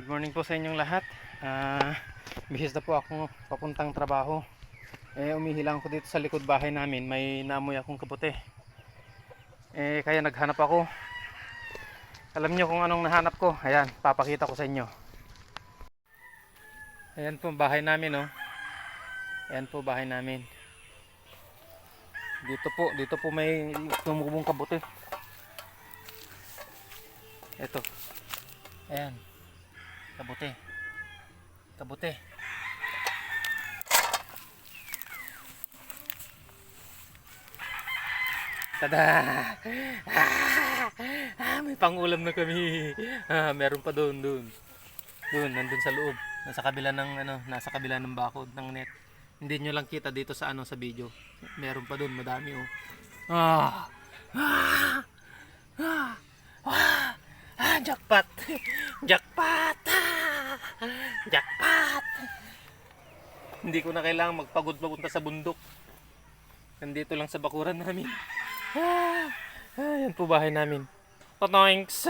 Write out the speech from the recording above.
Good morning po sa inyong lahat. Bihis na po ako papuntang trabaho. Umihilang ko dito sa likod bahay namin. May naamoy akong kabote. Kaya naghanap ako. Alam nyo kung anong nahanap ko. Ayan, papakita ko sa inyo. Ayan po bahay namin, oh. Ayan po bahay namin. Dito po may tumubong kabote. Ito. Ayan. Kabote. Kabote. Tada! May pangulam na kami. Meron pa doon. Doon, nandun sa loob. Nasa kabila ng bakod ng net. Hindi nyo lang kita dito sa sa video. Meron pa doon, madami oh. Jackpot! Jackpot! Jackpot! Hindi ko na kailangang magpagod papunta sa bundok. Nandito lang sa bakuran namin. Yan po bahay namin. Totoings!